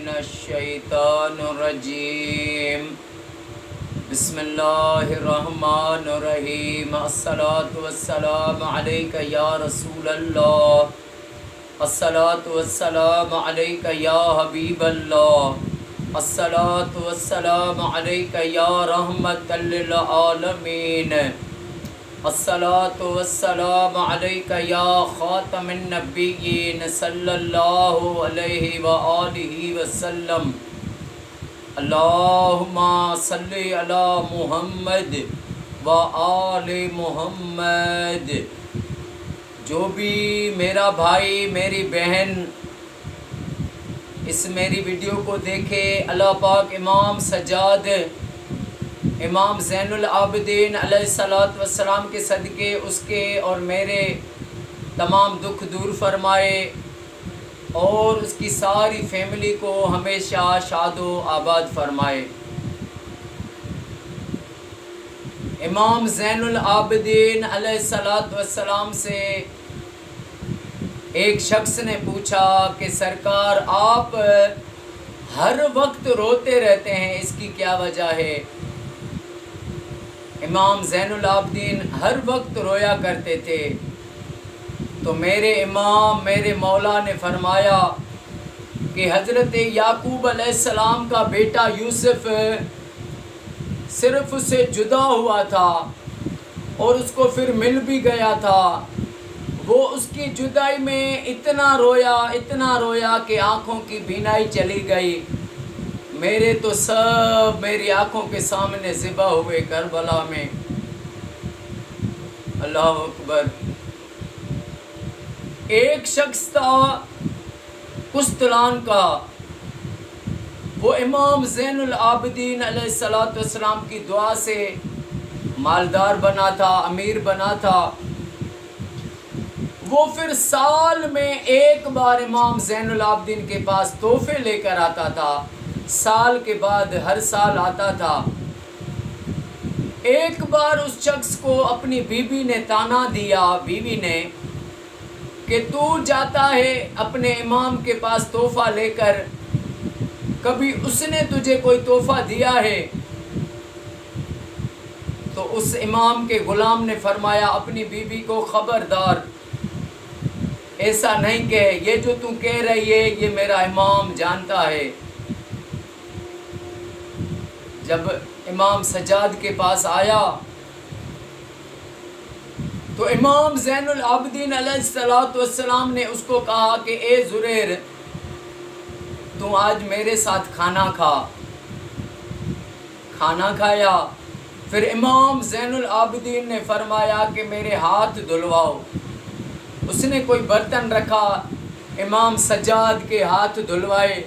من الشیطان الرجیم بسم اللہ الرحمن الرحیم الصلاة والسلام علیک یا رسول اللہ الصلاة والسلام علیک یا حبیب اللہ الصلاة والسلام علیک یا رحمت للعالمین الصلاة والسلام علیک یا خاتم النبیین صلی اللہ علیہ وآلہ وسلم اللہم صلی علی محمد وآل محمد۔ جو بھی میرا بھائی میری بہن اس میری ویڈیو کو دیکھے، اللہ پاک امام سجاد امام زین العابدین علیہ السلام کے صدقے اس کے اور میرے تمام دکھ دور فرمائے اور اس کی ساری فیملی کو ہمیشہ شاد و آباد فرمائے۔ امام زین العابدین علیہ السلام سے ایک شخص نے پوچھا کہ سرکار آپ ہر وقت روتے رہتے ہیں، اس کی کیا وجہ ہے؟ امام زین العابدین ہر وقت رویا کرتے تھے۔ تو میرے امام میرے مولا نے فرمایا کہ حضرت یعقوب علیہ السلام کا بیٹا یوسف صرف اس سے جدا ہوا تھا اور اس کو پھر مل بھی گیا تھا، وہ اس کی جدائی میں اتنا رویا کہ آنکھوں کی بینائی چلی گئی۔ میرے تو سب میری آنکھوں کے سامنے ذبح ہوئے کربلا میں۔ اللہ اکبر۔ ایک شخص تھا قسطلان کا، وہ امام زین العابدین علیہ السلام کی دعا سے مالدار بنا تھا، امیر بنا تھا۔ وہ پھر سال میں ایک بار امام زین العابدین کے پاس تحفے لے کر آتا تھا، سال کے بعد ہر سال آتا تھا۔ ایک بار اس شخص کو اپنی بیوی نے طعنہ دیا، بیوی نے، کہ تو جاتا ہے اپنے امام کے پاس تحفہ لے کر، کبھی اس نے تجھے کوئی تحفہ دیا ہے؟ تو اس امام کے غلام نے فرمایا اپنی بیوی کو خبردار، ایسا نہیں کہ یہ جو تو کہہ رہی ہے یہ میرا امام جانتا ہے۔ جب امام سجاد کے پاس آیا تو امام زین العابدین علیہ السلام نے اس کو کہا کہ اے زریر، تو آج میرے ساتھ کھانا کھا۔ کھانا کھایا، پھر امام زین العابدین نے فرمایا کہ میرے ہاتھ دھلواؤ۔ اس نے کوئی برتن رکھا، امام سجاد کے ہاتھ دھلوائے۔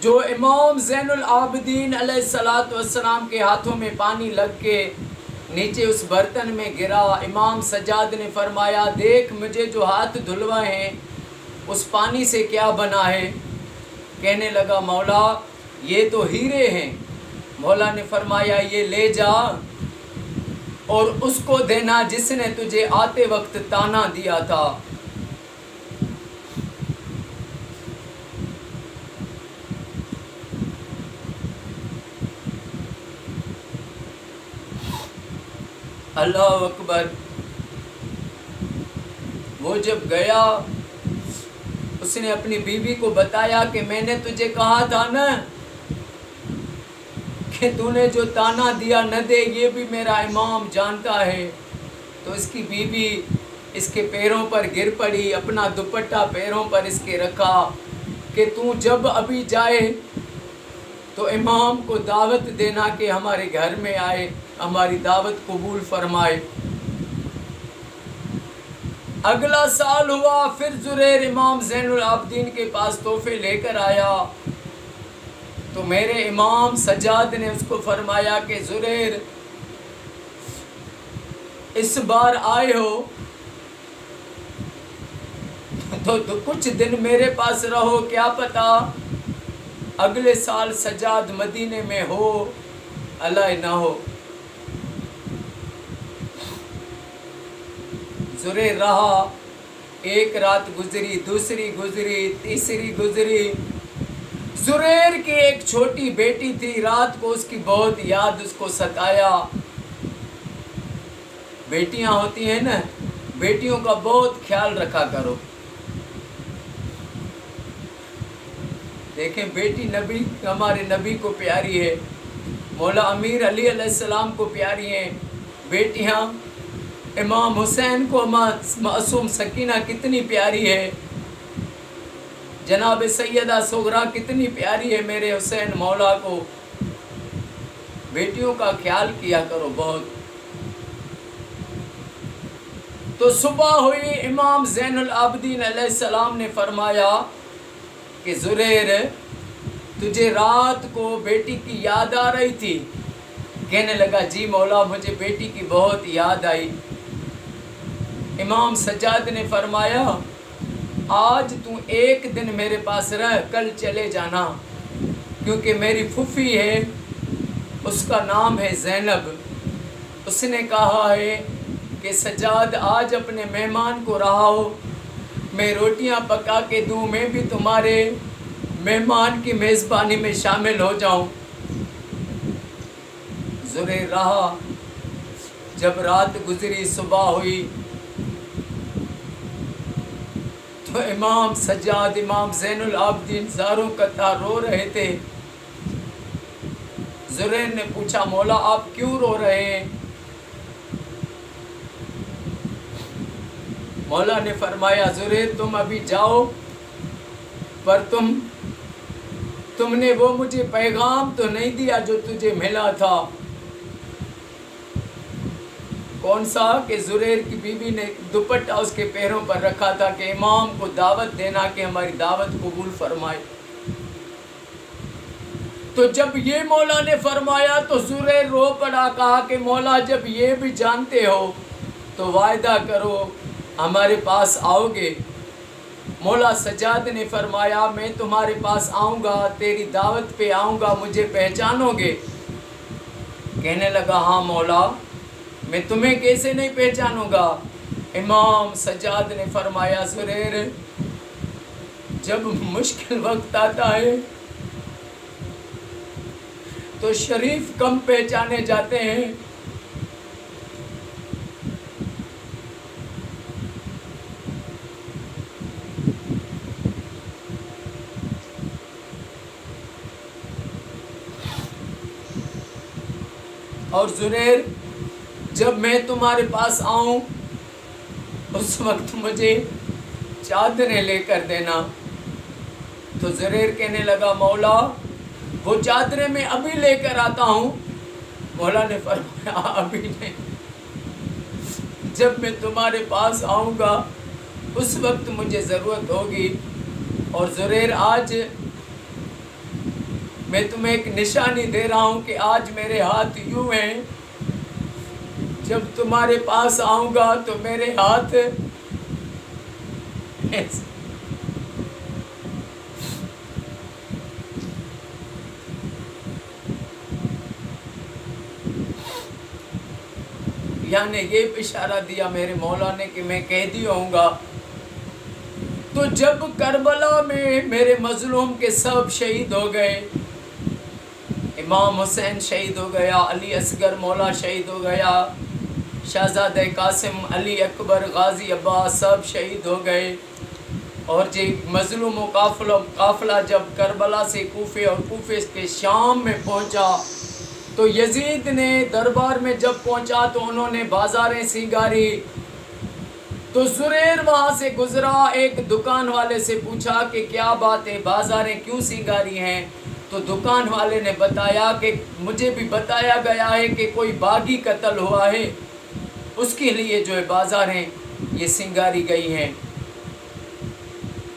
جو امام زین العابدین علیہ السلام کے ہاتھوں میں پانی لگ کے نیچے اس برتن میں گرا، امام سجاد نے فرمایا دیکھ مجھے جو ہاتھ دھلوائے ہیں اس پانی سے کیا بنا ہے؟ کہنے لگا مولا یہ تو ہیرے ہیں۔ مولا نے فرمایا یہ لے جا اور اس کو دینا جس نے تجھے آتے وقت طعنہ دیا تھا۔ اللہ اکبر۔ وہ جب گیا اس نے اپنی بیوی کو بتایا کہ میں نے تجھے کہا تھا نا کہ تو نے جو طعنہ دیا نہ دے، یہ بھی میرا امام جانتا ہے۔ تو اس کی بیوی اس کے پیروں پر گر پڑی، اپنا دوپٹہ پیروں پر اس کے رکھا کہ تو جب ابھی جائے تو امام کو دعوت دینا کہ ہمارے گھر میں آئے، ہماری دعوت قبول فرمائے۔ اگلا سال ہوا، پھر زریر امام زین العابدین کے پاس تحفے لے کر آیا تو میرے امام سجاد نے اس کو فرمایا کہ زریر اس بار آئے ہو تو کچھ دن میرے پاس رہو، کیا پتا اگلے سال سجاد مدینے میں ہو اللہ نہ ہو۔ زریر رہا، ایک رات گزری، دوسری گزری، تیسری گزری، زریر کی ایک چھوٹی بیٹی تھی، رات کو اس کی بہت یاد اس کو ستایا. بیٹیاں ہوتی ہیں نا، بیٹیوں کا بہت خیال رکھا کرو. دیکھیں بیٹی نبی، ہمارے نبی کو پیاری ہے، مولا امیر علی علیہ السلام کو پیاری ہیں. بیٹیاں امام حسین کو معصوم سکینہ کتنی پیاری ہے، جناب سیدہ صغرا کتنی پیاری ہے میرے حسین مولا کو. بیٹیوں کا خیال کیا کرو بہت. تو صبح ہوئی، امام زین العابدین علیہ السلام نے فرمایا کہ زریر تجھے رات کو بیٹی کی یاد آ رہی تھی؟ کہنے لگا جی مولا مجھے بیٹی کی بہت یاد آئی. امام سجاد نے فرمایا آج تو ایک دن میرے پاس رہ، کل چلے جانا، کیونکہ میری پھوپھی ہے، اس کا نام ہے زینب. اس نے کہا ہے کہ سجاد آج اپنے مہمان کو رہاؤ، میں روٹیاں پکا کے دوں، میں بھی تمہارے مہمان کی میزبانی میں شامل ہو جاؤں. زریر رہا. جب رات گزری، صبح ہوئی، تو امام سجاد، امام زین العابدین زاروں قطار رو رہے تھے. زریر نے پوچھا مولا آپ کیوں رو رہے ہیں؟ مولا نے فرمایا زریر تم ابھی جاؤ، پر تم نے وہ مجھے پیغام تو نہیں دیا جو تجھے ملا تھا. کون سا؟ کہ زریر کی بیوی نے دوپٹہ اس کے پیروں پر رکھا تھا کہ امام کو دعوت دینا کہ ہماری دعوت قبول فرمائے. تو جب یہ مولا نے فرمایا تو زریر رو پڑا، کہا کہ مولا جب یہ بھی جانتے ہو تو وعدہ کرو ہمارے پاس آؤ گے. مولا سجاد نے فرمایا میں تمہارے پاس آؤں گا، تیری دعوت پہ آؤں گا، مجھے پہچانو گے؟ کہنے لگا ہاں مولا، میں تمہیں کیسے نہیں پہچانوں گا؟ امام سجاد نے فرمایا زریر جب مشکل وقت آتا ہے تو شریف کم پہچانے جاتے ہیں. اور زریر جب میں تمہارے پاس آؤں اس وقت مجھے چادریں لے کر دینا. تو زریر کہنے لگا مولا وہ چادریں میں ابھی لے کر آتا ہوں. مولا نے فرمایا ابھی نہیں، جب میں تمہارے پاس آؤں گا اس وقت مجھے ضرورت ہوگی. اور زریر آج میں تمہیں ایک نشانی دے رہا ہوں کہ آج میرے ہاتھ یوں ہیں، جب تمہارے پاس آؤں گا تو میرے ہاتھ یعنی یہ اشارہ دیا میرے مولا نے کہ میں قیدی ہوں گا. تو جب کربلا میں میرے مظلوم کے سب شہید ہو گئے، امام حسین شہید ہو گیا، علی اصغر مولا شہید ہو گیا، شہزادہ قاسم، علی اکبر، غازی عباس سب شہید ہو گئے. اور جی مظلوم و قافلہ جب کربلا سے کوفے اور کوفے کے شام میں پہنچا تو یزید نے دربار میں جب پہنچا تو انہوں نے بازاریں سنگاری. تو زریر وہاں سے گزرا، ایک دکان والے سے پوچھا کہ کیا بات ہے، بازاریں کیوں سنگاری ہیں؟ تو دکان والے نے بتایا کہ مجھے بھی بتایا گیا ہے کہ کوئی باغی قتل ہوا ہے، اس کے لیے جو ہے بازاریں یہ سنگاری گئی ہیں.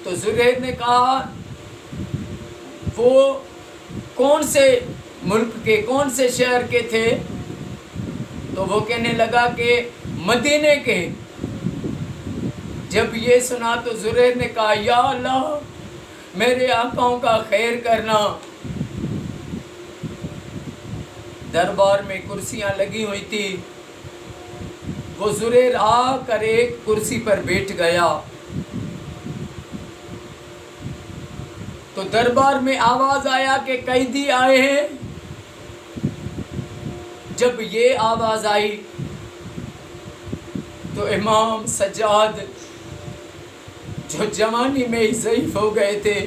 تو زریر نے کہا وہ کون سے ملک کے، کون سے شہر کے تھے؟ تو وہ کہنے لگا کہ مدینے کے. جب یہ سنا تو زریر نے کہا یا اللہ میرے آقاؤں کا خیر کرنا. دربار میں کرسیاں لگی ہوئی تھی، وہ زریر آ کر ایک کرسی پر بیٹھ گیا. تو تو دربار میں آواز آیا کہ قیدی آئے ہیں. جب یہ آواز آئی تو امام سجاد جو جوانی میں ہی ضعیف ہو گئے تھے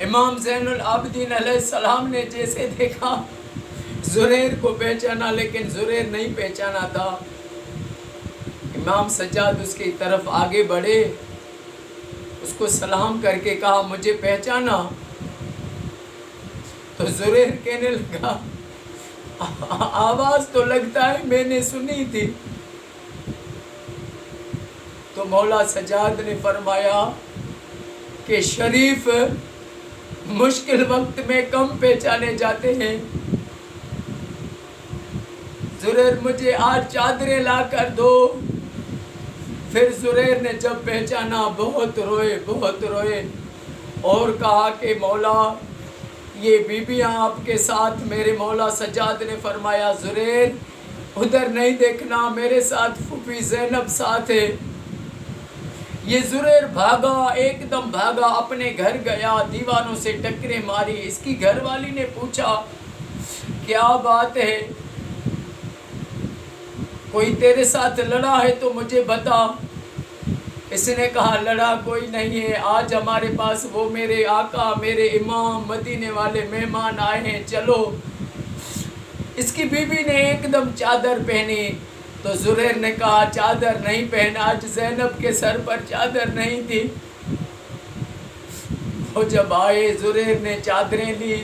امام زین العابدین علیہ السلام نے جیسے دیکھا زریر کو پہچانا لیکن زریر نہیں پہچانا تھا. امام سجاد اس کی طرف آگے بڑھے, اس کو سلام کر کے کہا مجھے پہچانا؟ تو زریر کہنے لگا آواز تو لگتا ہے میں نے سنی تھی. تو مولا سجاد نے فرمایا کہ شریف مشکل وقت میں کم پہچانے جاتے ہیں. زریر مجھے آج چادریں لا کر دو. پھر زریر نے جب پہچانا بہت روئے اور کہا کہ مولا یہ بیبیاں آپ کے ساتھ. میرے مولا سجاد نے فرمایا زریر ادھر نہیں دیکھنا, میرے ساتھ پھوپھی زینب ساتھ ہے. یہ زریر بھاگا, ایک دم بھاگا, اپنے گھر گیا, دیوانوں سے ٹکریں ماری. اس کی گھر والی نے پوچھا کیا بات ہے, کوئی تیرے ساتھ لڑا ہے تو مجھے بتا. اس نے کہا لڑا کوئی نہیں ہے, آج ہمارے پاس وہ میرے آقا میرے امام مدینے والے مہمان آئے ہیں, چلو. اس کی بیوی نے ایک دم چادر پہنی. تو زریر نے کہا چادر نہیں پہنا, آج زینب کے سر پر چادر نہیں تھی. وہ جب آئے زریر نے چادریں لی,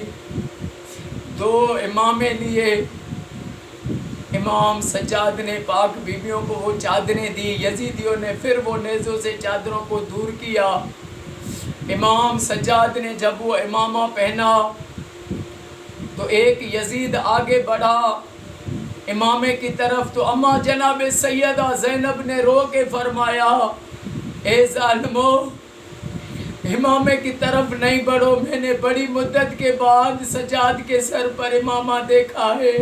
2 امامیں لیے. امام سجاد نے پاک بیویوں کو وہ چادریں دی. یزیدیوں نے پھر وہ نیزوں سے چادروں کو دور کیا. امام سجاد نے جب وہ امامہ پہنا تو ایک یزید آگے بڑھا امامے کی طرف. تو اما جناب سیدہ زینب نے رو کے فرمایا اے ظالمو امامے کی طرف نہیں بڑھو, میں نے بڑی مدت کے بعد سجاد کے سر پر امامہ دیکھا ہے.